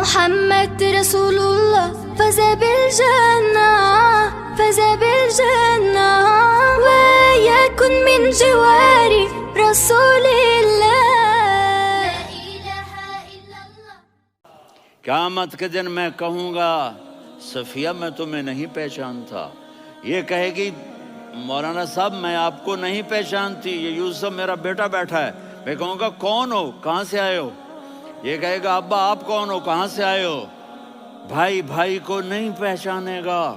محمد رسول الله فاز بالجنة فاز بالجنة ويكن من جوار رسول الله لا إله إلا الله. قیامت کے دن میں کہوں گا صفیہ میں تمہیں نہیں پہچانتا، یہ کہے گی مولانا صاحب میں آپ کو نہیں پہچانتی، یہ یوسف میرا بیٹا بیٹھا ہے. میں کہوں گا کون ہو، کہاں سے آئے ہو؟ یہ کہے گا ابا آپ کون ہو، کہاں سے آئے ہو؟ بھائی بھائی کو نہیں پہچانے گا.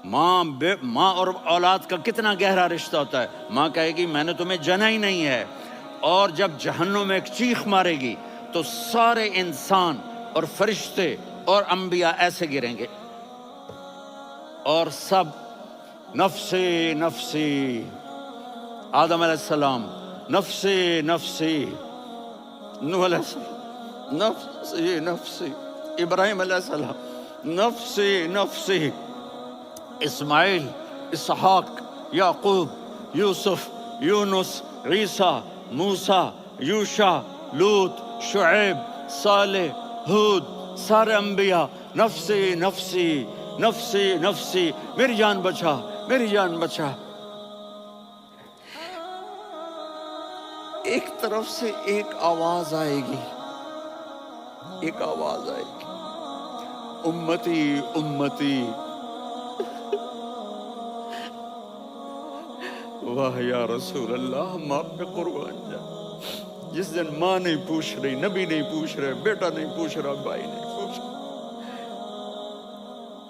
ماں اور اولاد کا کتنا گہرا رشتہ ہوتا ہے. ماں کہے گی میں نے تمہیں جنا ہی نہیں ہے. اور جب جہنم میں ایک چیخ مارے گی تو سارے انسان اور فرشتے اور انبیاء ایسے گریں گے اور سب نفسی نفسی. آدم علیہ السلام نفسی نفسی، نوح علیہ السلام نفسی نفسی، ابراہیم علیہ السلام نفسی نفسی، اسماعیل، اسحاق، یعقوب، یوسف، یونس، عیسیٰ، موسیٰ، یوشع، لوط، شعیب، صالح، ہود، سارے انبیاء نفسی نفسی نفسی نفسی، میری جان بچا میری جان بچا. ایک طرف سے ایک آواز آئے گی، ایک آواز آئے گی، امتی امتی. واہ یا رسول اللہ، ہم آپ پہ قربان جائیں. جس دن ماں نہیں پوچھ رہی، نبی نہیں پوچھ رہے، بیٹا نہیں پوچھ رہا، بھائی نہیں پوچھ رہا،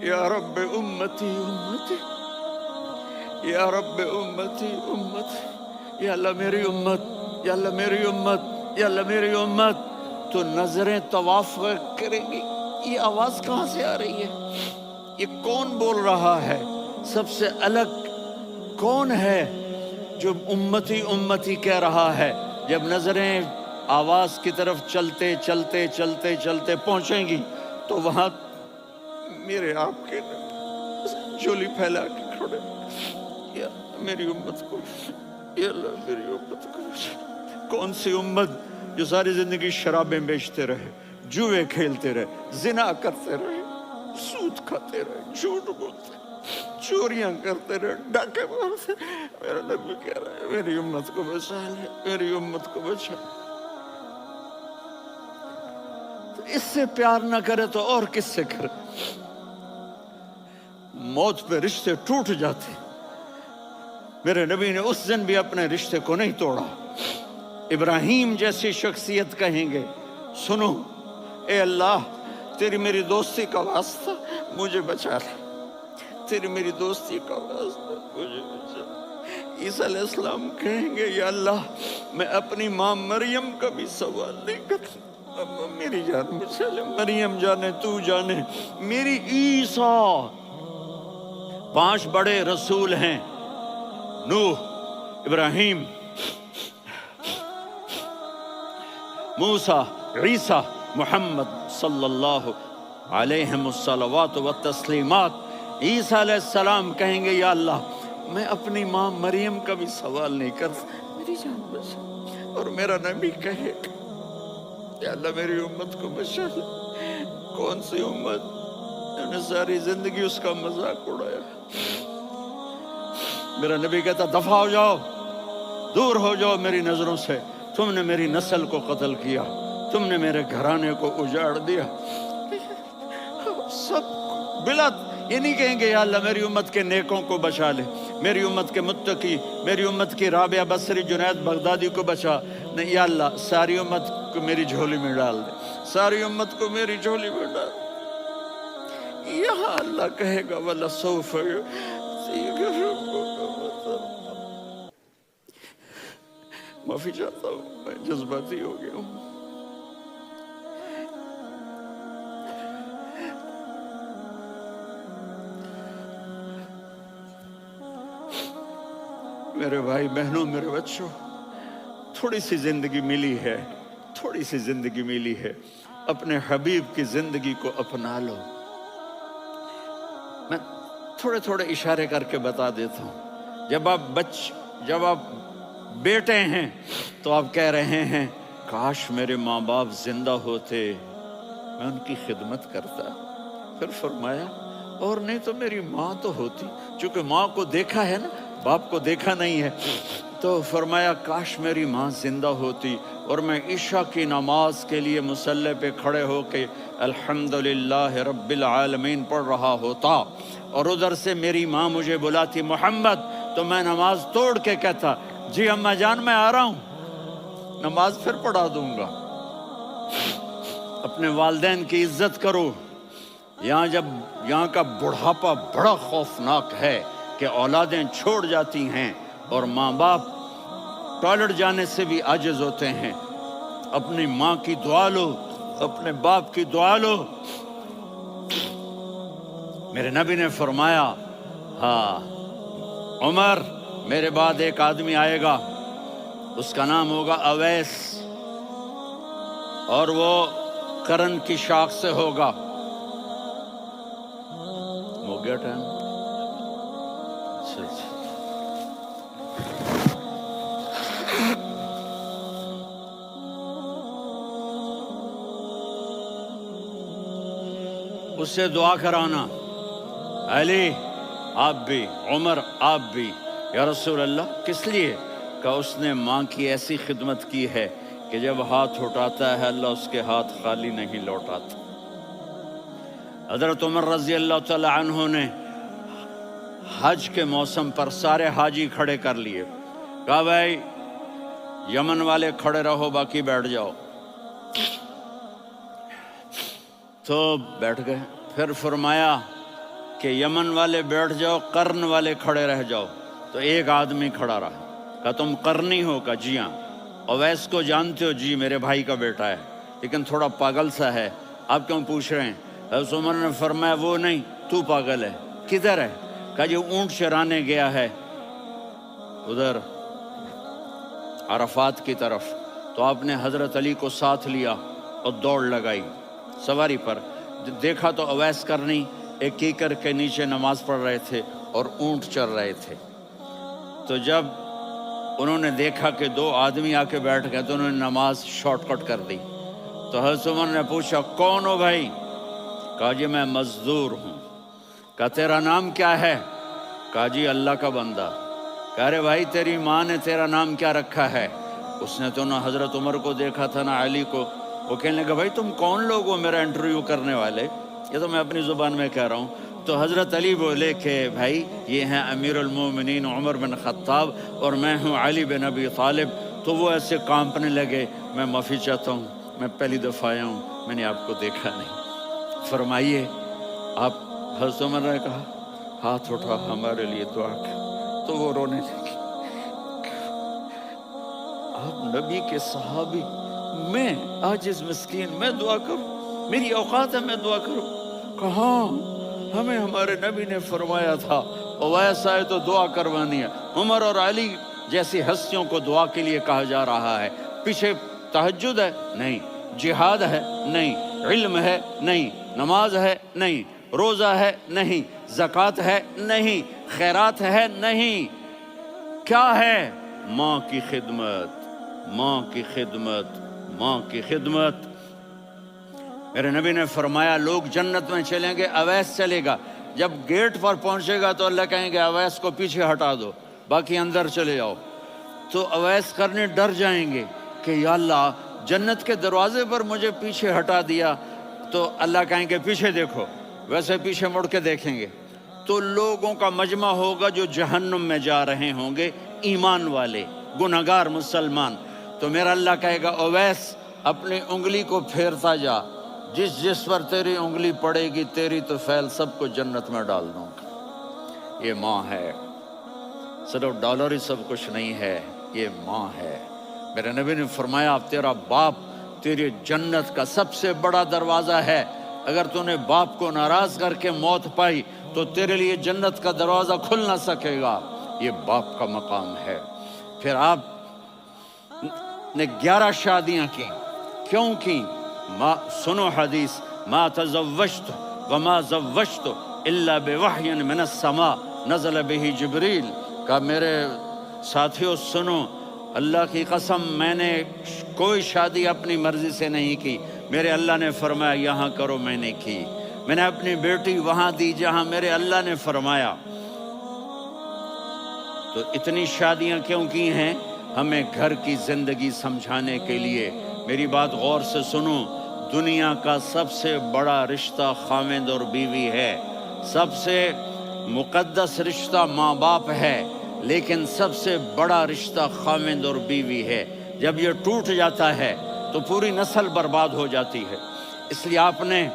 یا رب امتی امتی، یا رب امتی امتی، یا اللہ میری امت، یا اللہ میری امت، یا اللہ میری امت. تو نظریں طواف کریں گی، یہ آواز کہاں سے آ رہی ہے؟ یہ کون بول رہا ہے؟ سب سے الگ کون ہے جو امتی امتی کہہ رہا ہے؟ جب نظریں آواز کی طرف چلتے چلتے چلتے چلتے پہنچیں گی تو وہاں میرے آپ کے جولی پھیلا کے کھڑے، یا میری امت کو، یا اللہ میری امت کو. کون سی امت جو ساری زندگی شرابیں بیچتے رہے، جوئے کھیلتے رہے، زنا کرتے رہے، سود کھاتے رہے، جھوٹ بولتے رہے، چوریاں کرتے رہے، ڈاکے مارتے رہے. میرا نبی کہہ رہا ہے میری امت کو بچا لے، میری امت کو بچا. تو اس سے پیار نہ کرے تو اور کس سے کرے؟ موت پہ رشتے ٹوٹ جاتے. میرے نبی نے اس دن بھی اپنے رشتے کو نہیں توڑا. ابراہیم جیسی شخصیت کہیں گے سنو اے اللہ تیری میری دوستی کا واسطہ مجھے بچا لے، تیری میری دوستی کا واسطہ مجھے بچا لے. عیسیٰ علیہ السلام کہیں گے یا اللہ میں اپنی ماں مریم کا بھی سوال نہیں کرتا، میری جان بچا لے. مریم جانے تو جانے، میری عیسیٰ. 5 بڑے رسول ہیں، نوح، ابراہیم، موسیٰ، عیسیٰ، محمد صلی اللہ علیہ الصلوات والتسلیمات. عیسیٰ علیہ السلام کہیں گے یا اللہ میں اپنی ماں مریم کا بھی سوال نہیں کرتا، میری جان بچا. اور میرا نبی کہے یا اللہ میری امت کو بچا لے. کون سی امت جنہوں نے ساری زندگی اس کا مذاق اڑایا؟ میرا نبی کہتا دفع ہو جاؤ، دور ہو جاؤ میری نظروں سے، تم نے میری نسل کو قتل کیا، تم نے میرے گھرانے کو اجاڑ دیا. سب بلا یہ نہیں کہیں گے یا اللہ میری امت کے نیکوں کو بچا لے، میری امت کے متقی، میری امت کی رابعہ بصری، جنید بغدادی کو بچا. نہیں یا اللہ ساری امت کو میری جھولی میں ڈال دے، ساری امت کو میری جھولی میں ڈال. یہاں اللہ کہے گا وَلَسَوْفَ معافی چاہتا ہوں میں جذباتی ہو گیا ہوں. میرے بھائی بہنوں، میرے بچوں، تھوڑی سی زندگی ملی ہے، تھوڑی سی زندگی ملی ہے، اپنے حبیب کی زندگی کو اپنا لو. میں تھوڑے تھوڑے اشارے کر کے بتا دیتا ہوں. جب آپ بیٹے ہیں تو آپ کہہ رہے ہیں کاش میرے ماں باپ زندہ ہوتے، میں ان کی خدمت کرتا۔ پھر فرمایا اور نہیں تو میری ماں تو ہوتی، چونکہ ماں کو دیکھا ہے نا، باپ کو دیکھا نہیں ہے، تو فرمایا کاش میری ماں زندہ ہوتی اور میں عشاء کی نماز کے لیے مصلی پہ کھڑے ہو کے الحمدللہ رب العالمین پڑھ رہا ہوتا، اور ادھر سے میری ماں مجھے بلاتی محمد، تو میں نماز توڑ کے کہتا جی اماں جان میں آ رہا ہوں، نماز پھر پڑھا دوں گا۔ اپنے والدین کی عزت کرو۔ یہاں کا بڑھاپا بڑا خوفناک ہے کہ اولادیں چھوڑ جاتی ہیں اور ماں باپ ٹوائلٹ جانے سے بھی عاجز ہوتے ہیں۔ اپنی ماں کی دعا لو، اپنے باپ کی دعا لو۔ میرے نبی نے فرمایا ہاں عمر میرے بعد ایک آدمی آئے گا، اس کا نام ہوگا اویس، اور وہ قرن کی شاخ سے ہوگا۔ ہو گیا ٹائم؟ اچھا۔ اس سے دعا کرانا، علی آپ بھی، عمر آپ بھی، یا رسول اللہ کس لیے؟ کہ اس نے ماں کی ایسی خدمت کی ہے کہ جب ہاتھ اٹھاتا ہے اللہ اس کے ہاتھ خالی نہیں لوٹاتا۔ حضرت عمر رضی اللہ تعالی عنہ نے حج کے موسم پر سارے حاجی کھڑے کر لیے، کہا بھائی یمن والے کھڑے رہو باقی بیٹھ جاؤ، تو بیٹھ گئے۔ پھر فرمایا کہ یمن والے بیٹھ جاؤ، قرن والے کھڑے رہ جاؤ، تو ایک آدمی کھڑا رہا، کہا تم قرنی ہو؟ کہا جی ہاں۔ اویس کو جانتے ہو؟ جی میرے بھائی کا بیٹا ہے لیکن تھوڑا پاگل سا ہے، آپ کیوں پوچھ رہے ہیں؟ حضرت عمر نے فرمایا وہ نہیں، تو پاگل ہے۔ کدھر ہے؟ کہا جی اونٹ چرانے گیا ہے ادھر عرفات کی طرف۔ تو آپ نے حضرت علی کو ساتھ لیا اور دوڑ لگائی سواری پر، دیکھا تو اویس کرنی ایک کیکر کے نیچے نماز پڑھ رہے تھے اور اونٹ چر رہے تھے۔ تو جب انہوں نے دیکھا کہ دو آدمی آ کے بیٹھ گئے تو انہوں نے نماز شارٹ کٹ کر دی۔ تو حضرت عمر نے پوچھا کون ہو بھائی؟ کہا جی میں مزدور ہوں۔ کہا تیرا نام کیا ہے؟ کہا جی اللہ کا بندہ۔ کہا رے بھائی تیری ماں نے تیرا نام کیا رکھا ہے؟ اس نے تو نہ حضرت عمر کو دیکھا تھا نہ علی کو۔ وہ کہنے لگا بھائی تم کون لوگ ہو میرا انٹرویو کرنے والے؟ یہ تو میں اپنی زبان میں کہہ رہا ہوں۔ تو حضرت علی بولے کہ بھائی یہ ہیں امیر المومنین عمر بن خطاب اور میں ہوں علی بن ابی طالب۔ تو وہ ایسے کانپنے لگے، میں معافی چاہتا ہوں، میں پہلی دفعہ آیا ہوں، میں نے آپ کو دیکھا نہیں، فرمائیے آپ۔ حضرت عمر نے کہا ہاتھ اٹھا ہمارے لیے دعا کر، تو وہ رونے لگے۔ آپ نبی کے صحابی، میں عاجز مسکین میں دعا کروں؟ میری اوقات ہے میں دعا کروں؟ کہاں، ہمیں ہمارے نبی نے فرمایا تھا اویس آئے تو دعا کروانی ہے۔ عمر اور علی جیسی ہستیوں کو دعا کے لیے کہا جا رہا ہے۔ پیچھے تہجد ہے؟ نہیں۔ جہاد ہے؟ نہیں۔ علم ہے؟ نہیں۔ نماز ہے؟ نہیں۔ روزہ ہے؟ نہیں۔ زکوٰۃ ہے؟ نہیں۔ خیرات ہے؟ نہیں۔ کیا ہے؟ ماں کی خدمت، ماں کی خدمت، ماں کی خدمت۔ میرے نبی نے فرمایا لوگ جنت میں چلیں گے، اویس چلے گا، جب گیٹ پر پہنچے گا تو اللہ کہیں گے اویس کو پیچھے ہٹا دو، باقی اندر چلے جاؤ۔ تو اویس کرنے ڈر جائیں گے کہ یا اللہ جنت کے دروازے پر مجھے پیچھے ہٹا دیا، تو اللہ کہیں گے پیچھے دیکھو، ویسے پیچھے مڑ کے دیکھیں گے تو لوگوں کا مجمع ہوگا جو جہنم میں جا رہے ہوں گے، ایمان والے، گنہگار مسلمان۔ تو میرا اللہ کہے گا اویس اپنی انگلی کو پھیرتا جا، جس جس پر تیری انگلی پڑے گی تیری تو فیل سب کو جنت میں ڈال دوں گا۔ یہ ماں ہے، صرف ڈالر ہی سب کچھ نہیں ہے، یہ ماں ہے۔ میرے نبی نے فرمایا تیرا باپ تیری جنت کا سب سے بڑا دروازہ ہے، اگر تو نے باپ کو ناراض کر کے موت پائی تو تیرے لیے جنت کا دروازہ کھل نہ سکے گا، یہ باپ کا مقام ہے۔ پھر آپ نے 11 شادیاں کی، کیوں کی؟ سنو حدیث، ما تزوجت وما زوجت الا بوحی من السماء نزل به جبریل۔ کہا میرے ساتھیوں سنو، اللہ کی قسم میں نے کوئی شادی اپنی مرضی سے نہیں کی، میرے اللہ نے فرمایا یہاں کرو، میں نے کی۔ میں نے اپنی بیٹی وہاں دی جہاں میرے اللہ نے فرمایا۔ تو اتنی شادیاں کیوں کی ہیں؟ ہمیں گھر کی زندگی سمجھانے کے لیے۔ میری بات غور سے سنو، دنیا کا سب سے بڑا رشتہ خاوند اور بیوی ہے، سب سے مقدس رشتہ ماں باپ ہے، لیکن سب سے بڑا رشتہ خاوند اور بیوی ہے۔ جب یہ ٹوٹ جاتا ہے تو پوری نسل برباد ہو جاتی ہے۔ اس لیے آپ نے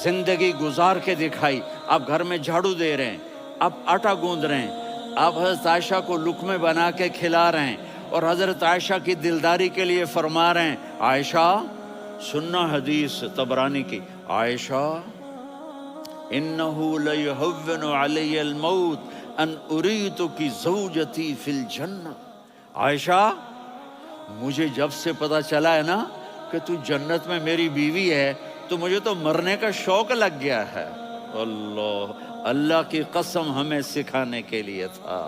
زندگی گزار کے دکھائی۔ آپ گھر میں جھاڑو دے رہے ہیں، آپ آٹا گوندھ رہے ہیں، آپ حضرت عائشہ کو لقمے بنا کے کھلا رہے ہیں، اور حضرت عائشہ کی دلداری کے لیے فرما رہے ہیں عائشہ، سننا حدیث طبرانی کی، عائشہ انہو لیہون علی الموت ان اریتک زوجتی فی الجنہ۔ عائشہ، مجھے جب سے پتا چلا ہے نا کہ تو جنت میں میری بیوی ہے تو مجھے تو مرنے کا شوق لگ گیا ہے۔ اللہ کی قسم ہمیں سکھانے کے لیے تھا۔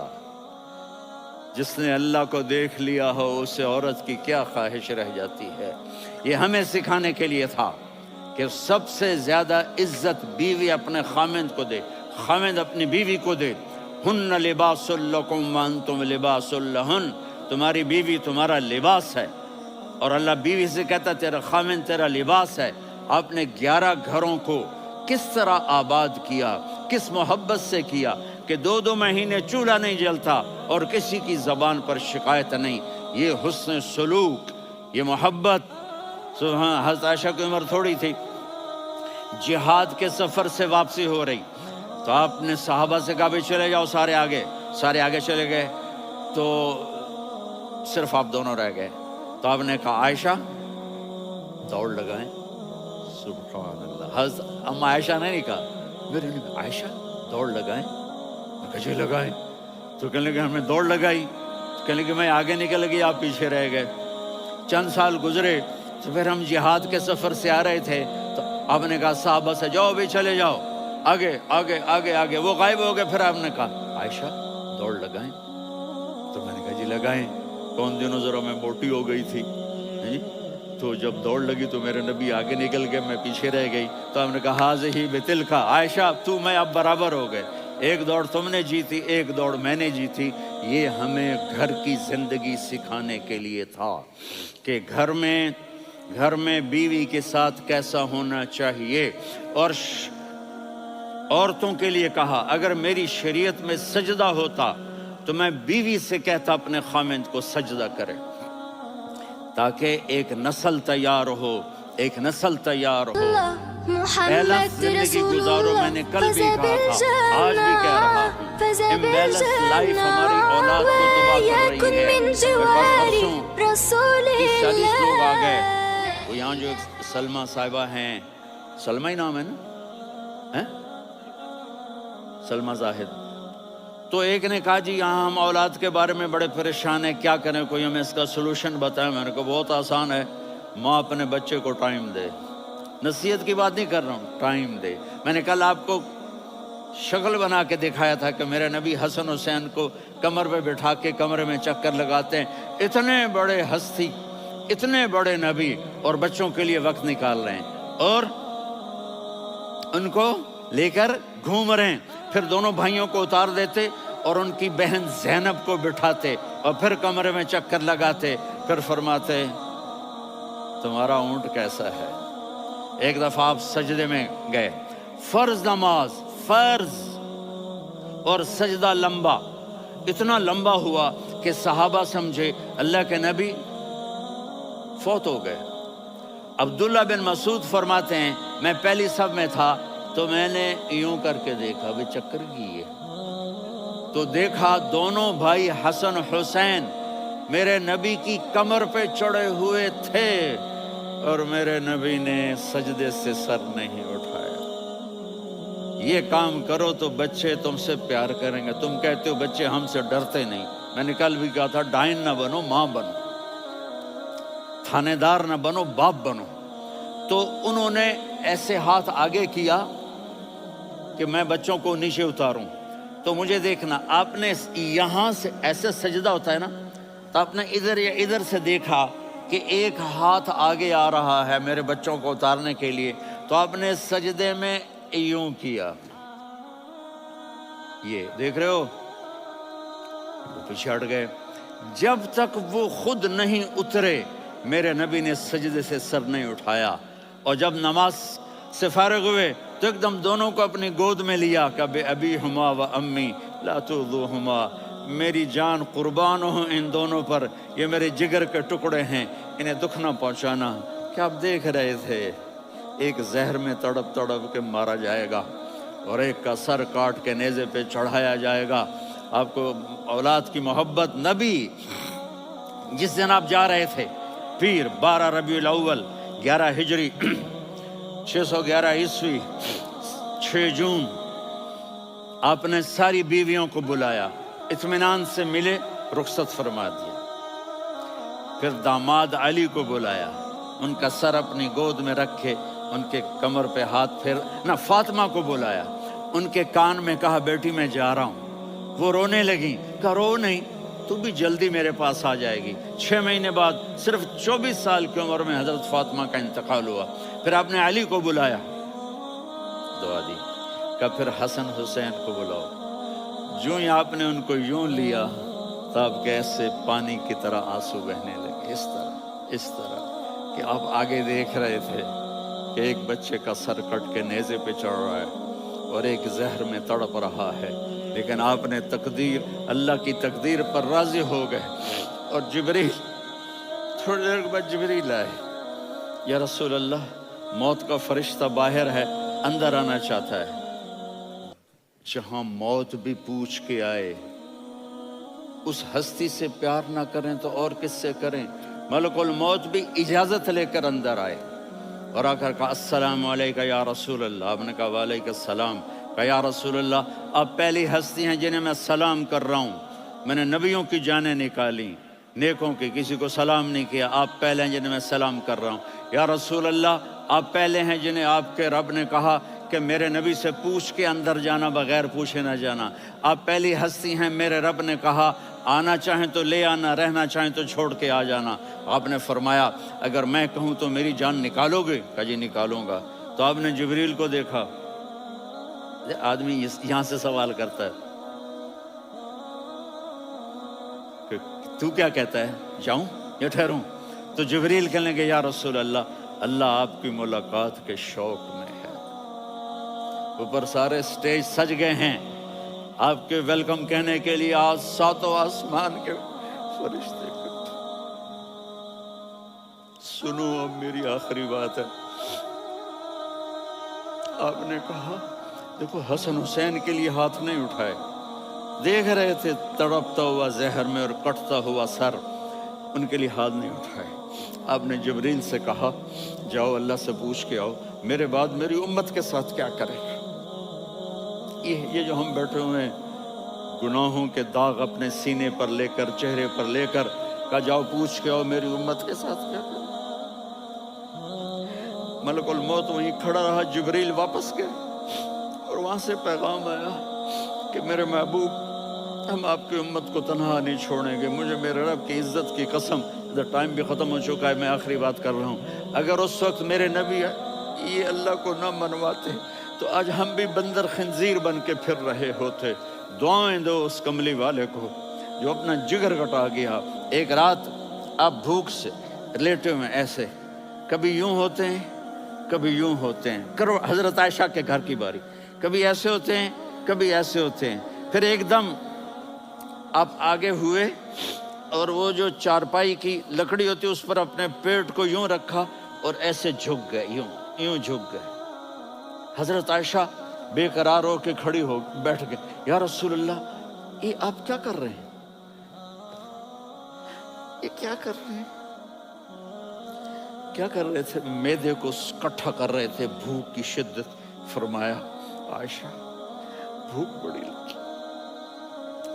جس نے اللہ کو دیکھ لیا ہو اسے عورت کی کیا خواہش رہ جاتی ہے۔ یہ ہمیں سکھانے کے لیے تھا کہ سب سے زیادہ عزت بیوی اپنے خاوند کو دے، خاوند اپنی بیوی کو دے۔ ہن لباس لکم وانتم لباس لہن، تمہاری بیوی تمہارا لباس ہے، اور اللہ بیوی سے کہتا تیرا خاوند تیرا لباس ہے۔ آپ نے 11 گھروں کو کس طرح آباد کیا، کس محبت سے کیا کہ 2 مہینے چولہا نہیں جلتا اور کسی کی زبان پر شکایت نہیں۔ یہ حسن سلوک، یہ محبت۔ حضرت عائشہ کی عمر تھوڑی تھی، جہاد کے سفر سے واپسی ہو رہی، تو آپ نے صحابہ سے کہا بھی چلے جاؤ سارے آگے چلے گئے، تو صرف آپ دونوں رہ گئے۔ تو آپ نے کہا عائشہ دوڑ لگائیں۔ سبحان اللہ، حضرت اما عائشہ نے نہیں کہا، میرے نے عائشہ دوڑ لگائیں، کجے لگائیں؟ تو کہنے لگے ہمیں دوڑ لگائی، کہنے لگے میں آگے نکل گئی، آپ پیچھے رہ گئے۔ چند سال گزرے تو پھر ہم جہاد کے سفر سے آ رہے تھے، تو آپ نے کہا صحابہ سے جاؤ بھی چلے جاؤ آگے آگے آگے آگے، وہ غائب ہو گئے۔ پھر آپ نے کہا عائشہ دوڑ لگائیں، تو میں نے کہا جی لگائیں۔ کون دنوں ذرا میں موٹی ہو گئی تھی، تو جب دوڑ لگی تو میرے نبی آگے نکل گئے، میں پیچھے رہ گئی۔ تو ہم نے کہا ہاذہ بتلک، عائشہ تو میں اب برابر ہو گئے، ایک دوڑ تم نے جیتی، ایک دوڑ میں نے جیتی۔ یہ ہمیں گھر کی زندگی سکھانے کے لیے تھا کہ گھر میں بیوی کے ساتھ کیسا ہونا چاہیے۔ اور عورتوں کے لیے کہا اگر میری شریعت میں سجدہ ہوتا تو میں بیوی سے کہتا اپنے خاوند کو سجدہ کرے، تاکہ ایک نسل تیار ہو، ایک نسل تیار ہو۔ بیلنس زندگی گزارو، میں نے کل بھی کہا تھا، آج بھی کہہ رہا ہوں، امبیلنس لائف ہماری اولاد کو تباہ کر رہی ہے۔ پرسوں 30-40 لوگ آ گئے، وہ یہاں جو سلمہ صاحبہ ہیں، سلمہ ہی نام ہے نا، سلمہ زاہد، تو ایک نے کہا جی یہاں ہم اولاد کے بارے میں بڑے پریشان ہیں، کیا کریں، کوئی ہمیں اس کا سلوشن بتائیں۔ میں نے کہا بہت آسان ہے، ماں اپنے بچے کو ٹائم دے۔ نصیحت کی بات نہیں کر رہا ہوں، ٹائم دے۔ میں نے کل آپ کو شکل بنا کے دکھایا تھا کہ میرے نبی حسن حسین کو کمر پہ بٹھا کے کمرے میں چکر لگاتے ہیں۔ اتنے بڑے ہستی، اتنے بڑے نبی، اور بچوں کے لیے وقت نکال رہے ہیں اور ان کو لے کر گھوم رہے ہیں۔ پھر دونوں بھائیوں کو اتار دیتے اور ان کی بہن زینب کو بٹھاتے اور پھر کمرے میں چکر لگاتے، پھر فرماتے تمہارا اونٹ کیسا ہے۔ ایک دفعہ آپ سجدے میں گئے، فرض نماز، فرض، اور سجدہ لمبا، اتنا لمبا ہوا کہ صحابہ سمجھے اللہ کے نبی فوت ہو گئے۔ عبداللہ بن مسعود فرماتے ہیں میں پہلی صف میں تھا تو میں نے یوں کر کے دیکھا، بھی چکر کی ہے، تو دیکھا دونوں بھائی حسن حسین میرے نبی کی کمر پہ چڑھے ہوئے تھے اور میرے نبی نے سجدے سے سر نہیں اٹھایا۔ یہ کام کرو تو بچے تم سے پیار کریں گے۔ تم کہتے ہو بچے ہم سے ڈرتے نہیں، میں نے کل بھی کہا تھا ڈائن نہ بنو، ماں بنو، تھانے دار نہ بنو، باپ بنو۔ تو انہوں نے ایسے ہاتھ آگے کیا کہ میں بچوں کو نیچے اتاروں، تو مجھے دیکھنا، آپ نے یہاں سے ایسے سجدہ ہوتا ہے نا، تو آپ نے ادھر یا ادھر سے دیکھا کہ ایک ہاتھ آگے آ رہا ہے میرے بچوں کو اتارنے کے لیے، تو آپ نے سجدے میں یوں کیا، یہ دیکھ رہے ہو، وہ پیچھے ہٹ گئے۔ جب تک وہ خود نہیں اترے میرے نبی نے سجدے سے سر نہیں اٹھایا، اور جب نماز سے فارغ ہوئے تو ایک دم دونوں کو اپنی گود میں لیا کہ بے ابی ہما و امی لا تؤذوہما، میری جان قربان ہو ان دونوں پر، یہ میرے جگر کے ٹکڑے ہیں، انہیں دکھ نہ پہنچانا۔ کیا آپ دیکھ رہے تھے؟ ایک زہر میں تڑپ تڑپ کے مارا جائے گا اور ایک کا سر کاٹ کے نیزے پہ چڑھایا جائے گا۔ آپ کو اولاد کی محبت، نبی جس دن آپ جا رہے تھے پیر 12 ربیع الاول 11 ہجری 611 عیسوی 6 جون، آپ نے ساری بیویوں کو بلایا، اطمینان سے ملے، رخصت فرما دیا۔ پھر داماد علی کو بلایا، ان کا سر اپنی گود میں رکھے، ان کے کمر پہ ہاتھ پھیر نہ۔ فاطمہ کو بلایا، ان کے کان میں کہا بیٹی میں جا رہا ہوں۔ وہ رونے لگیں، کہا رو نہیں، تو بھی جلدی میرے پاس آ جائے گی۔ 6 مہینے بعد صرف 24 سال کی عمر میں حضرت فاطمہ کا انتقال ہوا۔ پھر آپ نے علی کو بلایا، دعا دی، کہ پھر حسن حسین کو بلاؤ۔ جو ہی آپ نے ان کو یوں لیا تو آپ کے ایسے پانی کی طرح آنسو بہنے لگے، اس طرح کہ آپ آگے دیکھ رہے تھے کہ ایک بچے کا سر کٹ کے نیزے پہ چڑھ رہا ہے اور ایک زہر میں تڑپ رہا ہے، لیکن آپ نے تقدیر، اللہ کی تقدیر پر راضی ہو گئے۔ اور جبریل، تھوڑی دیر کے بعد جبریل آئے، یا رسول اللہ موت کا فرشتہ باہر ہے، اندر آنا چاہتا ہے۔ جہاں موت بھی پوچھ کے آئے، اس ہستی سے پیار نہ کریں تو اور کس سے کریں؟ ملک الموت بھی اجازت لے کر اندر آئے اور آ کر کہا السلام علیکہ یا رسول اللہ۔ آپ نے کہا وعلیکم السلام۔ کہا یا رسول اللہ آپ پہلی ہستی ہیں جنہیں میں سلام کر رہا ہوں، میں نے نبیوں کی جانیں نکالی، نیکوں کی، کسی کو سلام نہیں کیا، آپ پہلے ہیں جنہیں میں سلام کر رہا ہوں۔ یا رسول اللہ آپ پہلے ہیں جنہیں آپ کے رب نے کہا کہ میرے نبی سے پوچھ کے اندر جانا، بغیر پوچھے نہ جانا۔ آپ پہلی ہستی ہیں، میرے رب نے کہا آنا چاہیں تو لے آنا، رہنا چاہیں تو چھوڑ کے آ جانا۔ آپ نے فرمایا اگر میں کہوں تو میری جان نکالو گے؟ کہا جی نکالوں گا۔ تو آپ نے جبریل کو دیکھا، آدمی یہاں سے سوال کرتا ہے کہ تو کیا کہتا ہے، جاؤں یا ٹھہروں؟ تو جبریل کہنے لگے یا رسول اللہ، اللہ آپ کی ملاقات کے شوق میں ہے۔ اوپر سارے سٹیج سج گئے ہیں آپ کے ویلکم کہنے کے لیے، آج 7 آسمان کے فرشتے اکٹھے۔ سنو اب میری آخری بات ہے۔ آپ نے کہا دیکھو حسن حسین کے لیے ہاتھ نہیں اٹھائے، دیکھ رہے تھے تڑپتا ہوا زہر میں اور کٹتا ہوا سر، ان کے لیے ہاتھ نہیں اٹھائے۔ آپ نے جبریل سے کہا جاؤ اللہ سے پوچھ کے آؤ میرے بعد میری امت کے ساتھ کیا کرے گا۔ یہ جو ہم بیٹھے ہوئے ہیں گناہوں کے داغ اپنے سینے پر لے کر، چہرے پر لے کر، کہا جاؤ پوچھ کے آؤ میری امت کے ساتھ کیا کرے۔ ملک الموت وہیں کھڑا رہا، جبریل واپس گئے اور وہاں سے پیغام آیا کہ میرے محبوب ہم آپ کی امت کو تنہا نہیں چھوڑیں گے، مجھے میرے رب کی عزت کی قسم، ٹائم بھی ختم ہو چکا ہے، میں آخری بات کر رہا ہوں، اگر اس وقت میرے نبی یہ اللہ کو نہ منواتے تو آج ہم بھی بندر خنزیر بن کے پھر رہے ہوتے۔ دعائیں دو اس کملی والے کو جو اپنا جگر کٹا گیا۔ ایک رات آپ بھوک سے لیٹے ہوئے ایسے، کبھی یوں ہوتے ہیں کبھی یوں ہوتے ہیں، کرو حضرت عائشہ کے گھر کی باری، کبھی ایسے ہوتے ہیں کبھی ایسے ہوتے ہیں، پھر ایک دم آپ آگے ہوئے اور وہ جو چارپائی کی لکڑی ہوتی ہے اس پر اپنے پیٹ کو یوں رکھا اور ایسے جھک گئے، یوں جھک گئے۔ حضرت عائشہ بے قرار ہو کے کھڑی ہو بیٹھ گئے، یا رسول اللہ یہ آپ کیا کر رہے ہیں، یہ کیا کر رہے ہیں؟ کیا کر رہے تھے؟ معدے کو اکٹھا کر رہے تھے، بھوک کی شدت۔ فرمایا عائشہ بھوک بڑی لگی،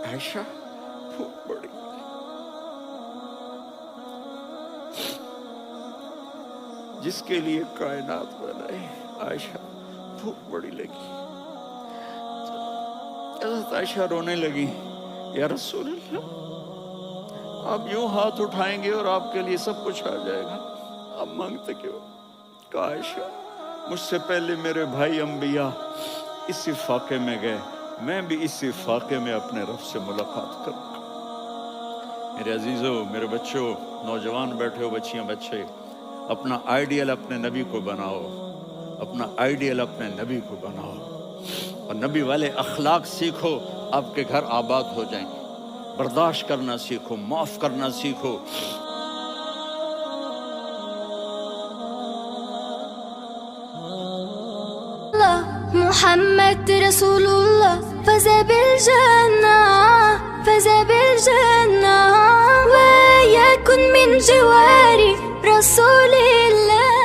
عائشہ بھوک بڑی لگی، جس کے لیے کائنات بنائے، عائشہ بھوک بڑی لگی۔ حضرت عائشہ رونے لگی، یا رسول اللہ آپ یوں ہاتھ اٹھائیں گے اور آپ کے لیے سب کچھ آ جائے گا. آپ مانگتے کیوں؟ کاش مجھ سے پہلے میرے بھائی انبیاء اسی فاقے میں گئے، میں بھی اسی فاقے میں اپنے رب سے ملاقات کروں گا. میرے عزیزوں، میرے بچوں، نوجوان بیٹھے ہو، بچیاں بچے، اپنا آئیڈیل اپنے نبی کو بناؤ، اپنا آئیڈیل اپنے نبی کو بناؤ، اور نبی والے اخلاق سیکھو، آپ کے گھر آباد ہو جائیں گے. برداشت کرنا سیکھو، معاف کرنا سیکھو. محمد رسول الله فاز بالجنة، فاز بالجنة، ويكن من جوار رسول الله.